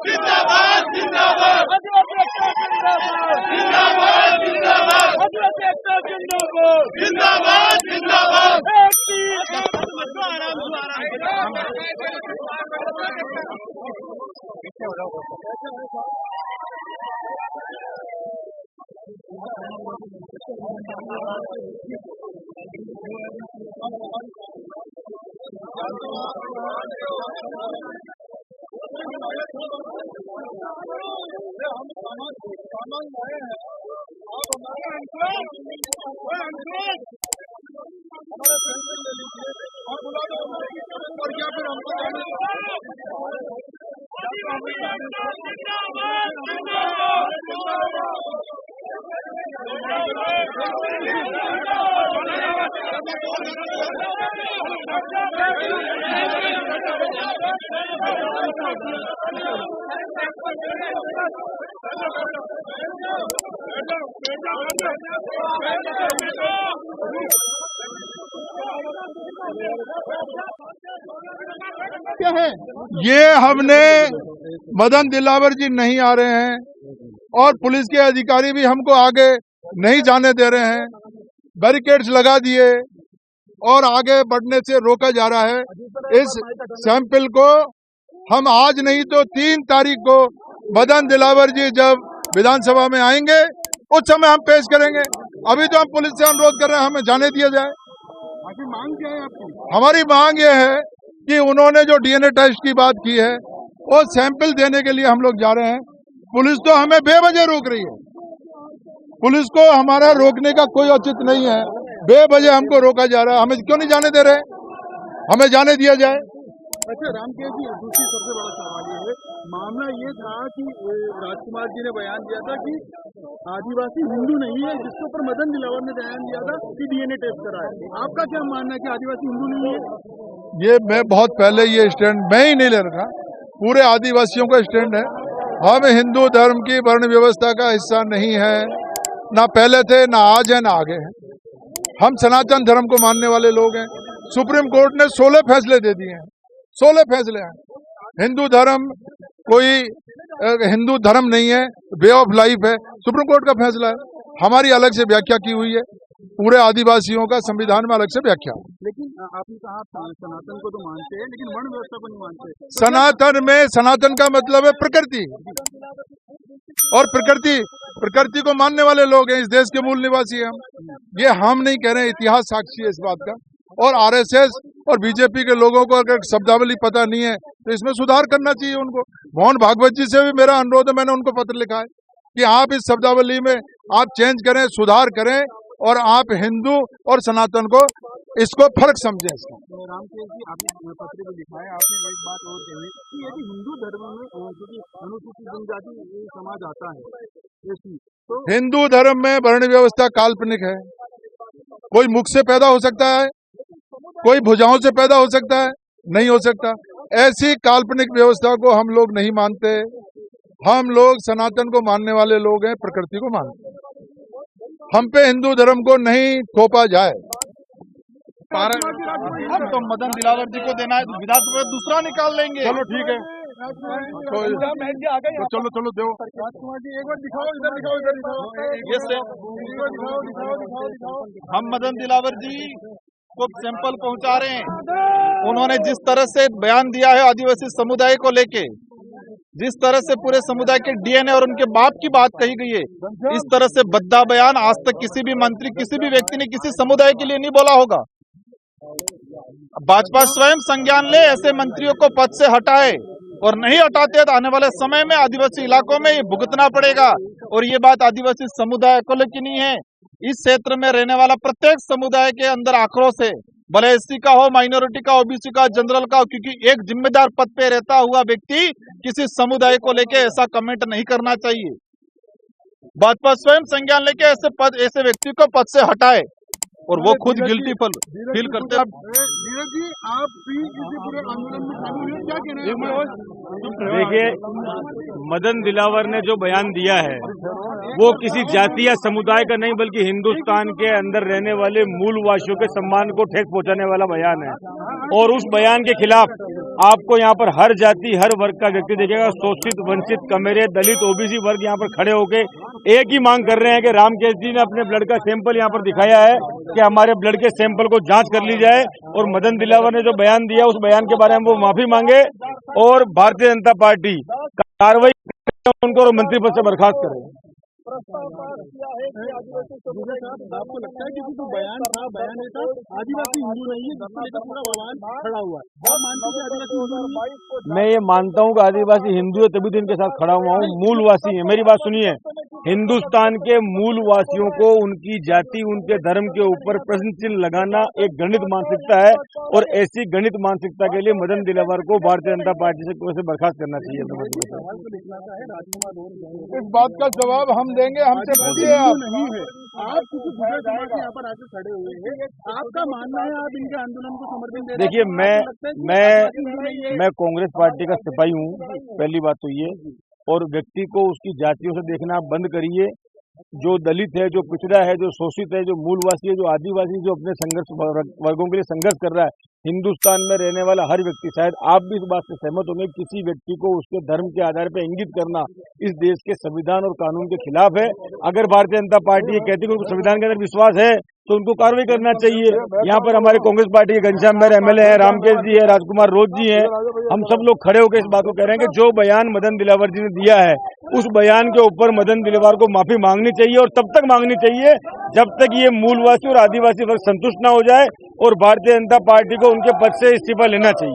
जिंदाबाद जिंदाबाद जिंदाबाद जिंदाबाद जिंदाबाद क्या है ये? हमने मदन दिलावर जी नहीं आ रहे हैं और पुलिस के अधिकारी भी हमको आगे नहीं जाने दे रहे हैं, बैरिकेड्स लगा दिए और आगे बढ़ने से रोका जा रहा है। इस सैंपल को हम आज नहीं तो 3 तारीख को मदन दिलावर जी जब विधानसभा में आएंगे उस समय हम पेश करेंगे। अभी तो हम पुलिस से अनुरोध कर रहे हैं हमें जाने दिया जाए। आपकी मांग क्या है आपकी? हमारी मांग ये है कि उन्होंने जो डीएनए टेस्ट की बात की है वो सैंपल देने के लिए हम लोग जा रहे हैं। पुलिस तो हमें बेवजह रोक रही है, पुलिस को हमारा रोकने का कोई औचित्य नहीं है। बेवजह हमको रोका जा रहा है, हमें क्यों नहीं जाने दे रहे? हमें जाने दिया जाए। अच्छा रामकेश जी, दूसरी सबसे बड़ा सवाल ये है, मामला ये था कि राजकुमार जी ने बयान दिया था कि आदिवासी हिंदू नहीं है, जिसके ऊपर मदन दिलावर ने बयान दिया था कि डीएनए टेस्ट कराए। आपका क्या मानना है कि आदिवासी हिंदू नहीं है? ये मैं बहुत पहले ये स्टैंड मैं ही नहीं ले रखा, पूरे आदिवासियों का स्टैंड है। हम हिंदू धर्म की वर्ण व्यवस्था का हिस्सा नहीं है, ना पहले थे, ना आज है, ना आगे है। हम सनातन धर्म को मानने वाले लोग हैं। सुप्रीम कोर्ट ने 16 फैसले दे दिए हैं, 16 फैसले हैं। हिंदू धर्म कोई हिंदू धर्म नहीं है, वे ऑफ लाइफ है, सुप्रीम कोर्ट का फैसला है। हमारी अलग से व्याख्या की हुई है, पूरे आदिवासियों का संविधान में अलग से व्याख्या। लेकिन आपने कहा सनातन को तो मानते हैं लेकिन वर्ण व्यवस्था को नहीं मानते। सनातन में सनातन का मतलब है प्रकृति, और प्रकृति को मानने वाले लोग हैं, इस देश के मूल निवासी हैं हम। ये हम नहीं कह रहे, इतिहास साक्षी है इस बात का। और आरएसएस और बीजेपी के लोगों को अगर शब्दावली पता नहीं है तो इसमें सुधार करना चाहिए उनको। मोहन भागवत जी से भी मेरा अनुरोध है, मैंने उनको पत्र लिखा है कि आप इस शब्दावली में आप चेंज करें, सुधार करें और आप हिंदू और सनातन को इसको फर्क समझें। इसका रामकेश जी, आपने पत्र में लिखा है, आपने एक बात और कही कि यदि हिंदू धर्म में अनुसूचित जनजाति समाज आता है तो हिंदू धर्म में वर्ण व्यवस्था काल्पनिक है। कोई मुख से पैदा हो सकता है, कोई भुजाओं से पैदा हो सकता है, नहीं हो सकता। ऐसी काल्पनिक व्यवस्था को हम लोग नहीं मानते। हम लोग सनातन को मानने वाले लोग हैं, प्रकृति को मानते हैं। हम पे हिंदू धर्म को नहीं थोपा जाए। तो मदन दिलावर जी को देना है, विधानसभा दूसरा निकाल लेंगे। चलो ठीक है, चलो चलो दो। राजकुमार जी एक बार दिखाओ, इधर दिखाओ, इधर दिखाओ। हम मदन दिलावर जी को सैंपल पहुंचा रहे हैं। उन्होंने जिस तरह से बयान दिया है आदिवासी समुदाय को लेके, जिस तरह से पूरे समुदाय के डीएनए और उनके बाप की बात कही गई है, इस तरह से भद्दा बयान आज तक किसी भी मंत्री, किसी भी व्यक्ति ने किसी समुदाय के लिए नहीं बोला होगा। भाजपा स्वयं संज्ञान ले, ऐसे मंत्रियों को पद से हटाए, और नहीं हटाते तो आने वाले समय में आदिवासी इलाकों में ये भुगतना पड़ेगा। और ये बात आदिवासी समुदाय को लेकर नहीं है, इस क्षेत्र में रहने वाला प्रत्येक समुदाय के अंदर आक्रोश है, भले एससी का हो, माइनॉरिटी का, ओबीसी का, जनरल का हो, क्योंकि एक जिम्मेदार पद पे रहता हुआ व्यक्ति किसी समुदाय को लेके ऐसा कमेंट नहीं करना चाहिए। भाजपा स्वयं संज्ञान लेके ऐसे व्यक्ति को पद से हटाए, और वो खुद गिल्टी फील करते हैं। धीरज जी, आप भी इसी पूरे आंदोलन में शामिल हुए, क्या कहना है? देखिए, मदन दिलावर ने जो बयान दिया है वो किसी जाति या समुदाय का नहीं, बल्कि हिंदुस्तान के अंदर रहने वाले मूलवासियों के सम्मान को ठेस पहुंचाने वाला बयान है। और उस बयान के खिलाफ आपको यहाँ पर हर जाति, हर वर्ग का व्यक्ति देखेगा, शोषित, वंचित, कमेरे, दलित, ओबीसी वर्ग यहाँ पर खड़े होके एक ही मांग कर रहे हैं कि रामकेश जी ने अपने ब्लड का सैंपल यहाँ पर दिखाया है कि हमारे ब्लड के सैंपल को जांच कर ली जाए, और मदन दिलावर ने जो बयान दिया उस बयान के बारे में वो माफी मांगे, और भारतीय जनता पार्टी कार्रवाई उनको और मंत्री पद से बर्खास्त करे। आपको लगता है कि जो बयान था, बयान था आदिवासी हिंदू नहीं है, जिसको लेकर पूरा बवाल खड़ा हुआ है, आप मानते हैं आदिवासी हिंदू नहीं है? मैं ये मानता हूँ कि आदिवासी हिंदू है, तभी तो इनके साथ खड़ा हुआ हूँ। मूलवासी है, मेरी बात सुनिए, हिंदुस्तान के मूलवासियों को उनकी जाति, उनके धर्म के ऊपर प्रश्न चिन्ह लगाना एक गणित मानसिकता है, और ऐसी गणित मानसिकता के लिए मदन दिलावर को भारतीय जनता पार्टी से बर्खास्त करना चाहिए। इस बात का जवाब हम देंगे, हमसे पूछिए आप। नहीं है, आप किसी दूसरे समाज के यहाँ पर आकर खड़े हुए हैं, आपका मानना है आप इनके आंदोलन को समर्थन दे रहे हैं? देखिए, मैं कांग्रेस पार्टी का सिपाही हूँ, पहली बात तो ये, और व्यक्ति को उसकी जातियों से देखना आप बंद करिए। जो दलित है, जो पिछड़ा है, जो शोषित है, जो मूलवासी है, जो आदिवासी, जो अपने संघर्ष वर्गों के लिए संघर्ष कर रहा है, हिंदुस्तान में रहने वाला हर व्यक्ति, शायद आप भी इस बात से सहमत होंगे, किसी व्यक्ति को उसके धर्म के आधार पर इंगित करना इस देश के संविधान और कानून के खिलाफ है। अगर भारतीय जनता पार्टी ये कहती है कि उनको संविधान के अंदर विश्वास है तो उनको कार्रवाई करना चाहिए। यहाँ पर हमारे कांग्रेस पार्टी के घनश्याम मेहर एमएलए हैं, रामकेश जी है, राजकुमार रोज जी हैं, हम सब लोग खड़े होकर इस बात को कह रहे हैं कि जो बयान मदन दिलावर जी ने दिया है उस बयान के ऊपर मदन दिलावर को माफी मांगनी चाहिए, और तब तक मांगनी चाहिए जब तक ये मूलवासी और आदिवासी वर्ग संतुष्ट न हो जाए, और भारतीय जनता पार्टी को उनके पद से इस्तीफा लेना चाहिए।